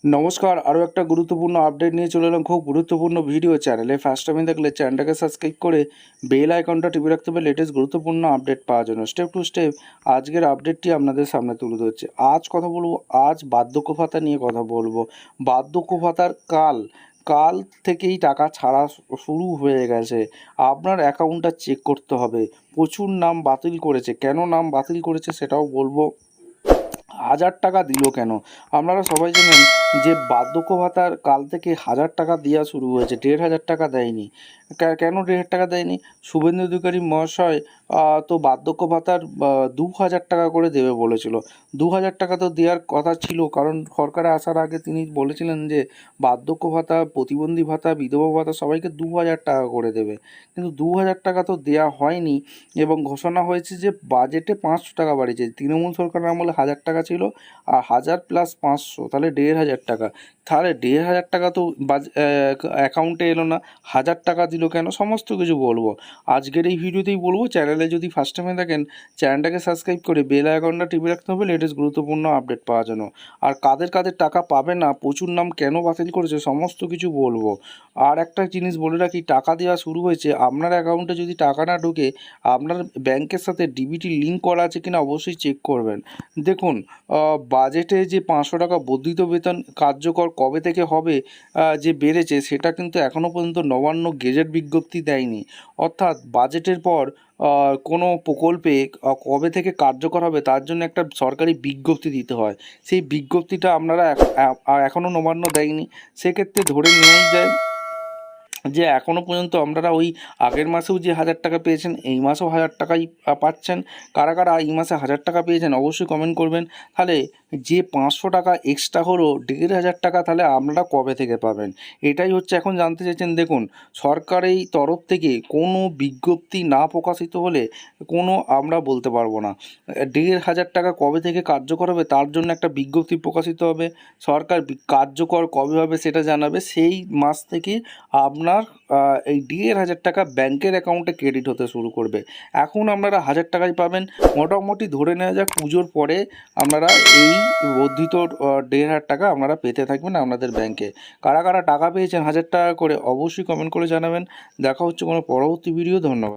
নমস্কার, আরও একটা গুরুত্বপূর্ণ আপডেট নিয়ে চলে এলাম। খুব গুরুত্বপূর্ণ ভিডিও। চ্যানেলে ফার্স্ট টাইম থাকলে চ্যানেলটাকে সাবস্ক্রাইব করে বেল আইকনটা টিপে রাখতে হবে লেটেস্ট গুরুত্বপূর্ণ আপডেট পাওয়ার জন্য। স্টেপ টু স্টেপ আজকের আপডেটটি আপনাদের সামনে তুলে ধরছে। আজ কথা বলবো, আজ বার্ধক্য ভাতা নিয়ে কথা বলবো। বার্ধক্য ভাতার কাল থেকেই টাকা ছাড়া শুরু হয়ে গেছে। আপনার অ্যাকাউন্টটা চেক করতে হবে। প্রচুর নাম বাতিল করেছে। কেন নাম বাতিল করেছে সেটাও বলবো। 1000 টাকা দিল কেন? আপনারা সবাই জানেন যে বার্ধক্য ভাতার কাল থেকে 1000 টাকা দেওয়া শুরু হয়েছে, 1500 টাকা দেয়নি। কেন 1500 টাকা দেয়নি? শুভেন্দু অধিকারী মহাশয় তো বার্ধক্য ভাতার 2000 টাকা করে দেবে বলেছিল। 2000 টাকা তো দেওয়ার কথা ছিল, কারণ সরকারে আসার আগে তিনি বলেছিলেন যে বার্ধক্য ভাতা, প্রতিবন্ধী ভাতা, বিধবা ভাতা সবাইকে 2000 টাকা করে দেবে। কিন্তু 2000 টাকা তো দেওয়া হয়নি এবং ঘোষণা হয়েছে যে বাজেটে 500 টাকা বাড়িয়েছে। তৃণমূল সরকারের আমলে 1000 টাকা ছিল, আর 1000 প্লাস 500 তাহলে 1500 টাকা। তাহলে 1500 টাকা তো অ্যাকাউন্টে এলো না, 1000 টাকা দিল কেন? সমস্ত কিছু বলবো আজকের এই ভিডিওতেই বলবো। চ্যানেলে যদি ফার্স্ট টাইমে থাকেন চ্যানেলটাকে সাবস্ক্রাইব করে বেল আইকনটা টিপে রাখতে হবে লেটেস্ট গুরুত্বপূর্ণ আপডেট পাওয়ার জন্য। আর কাদের কাদের টাকা পাবে না, প্রচুর নাম কেন বাতিল করেছে, সমস্ত কিছু বলবো। আর একটা জিনিস বলে রাখি, টাকা দেওয়া শুরু হয়েছে। আপনার অ্যাকাউন্টে যদি টাকা না ঢোকে, আপনার ব্যাংকের সাথে ডিবিটি লিঙ্ক করা আছে কিনা অবশ্যই চেক করবেন। দেখুন, বাজেটে যে 500 টাকা বর্ধিত বেতন কার্যকর কবে থেকে হবে যে বেড়েছে, সেটা কিন্তু এখনও পর্যন্ত নবান্ন গেজেট বিজ্ঞপ্তি দেয়নি। অর্থাৎ বাজেটের পর কোনো প্রকল্পে কবে থেকে কার্যকর হবে তার জন্য একটা সরকারি বিজ্ঞপ্তি দিতে হয়। সেই বিজ্ঞপ্তিটা আপনারা এখনও নবান্ন দেয়নি। সেক্ষেত্রে ধরে নেওয়াই যায় যে এখনও পর্যন্ত আপনারা ওই আগের মাসেও যে 1000 টাকা পেয়েছেন, এই মাসেও 1000 টাকাই পাচ্ছেন। কারা কারা এই মাসে 1000 টাকা পেয়েছেন অবশ্যই কমেন্ট করবেন। তাহলে যে 500 টাকা এক্সট্রা হলো 1500 টাকা, তাহলে আপনারা কবে থেকে পাবেন? এটাই হচ্ছে এখন জানতে চাইছেন। দেখুন, সরকারের তরফ থেকে কোনো বিজ্ঞপ্তি না প্রকাশিত হলে আমরা বলতে পারবো না 1500 টাকা কবে থেকে কার্যকর হবে। তার জন্য একটা বিজ্ঞপ্তি প্রকাশিত হবে, সরকার কার্যকর কবে হবে সেটা জানাবে। সেই মাস থেকে আপনার এই 1500 টাকা ব্যাংকের অ্যাকাউন্টে ক্রেডিট হতে শুরু করবে। এখন আপনারা 1000 টাকাই পাবেন। মোটামুটি ধরে নেওয়া যাক পুজোর পরে আপনারা এই বর্ধিত 1500 টাকা আপনারা পেতে থাকবেন আপনাদের ব্যাংকে। কারা কারা টাকা পেয়েছেন 1000 টাকা করে অবশ্যই কমেন্ট করে জানাবেন। দেখা হচ্ছে কোনো পরবর্তী ভিডিও। ধন্যবাদ।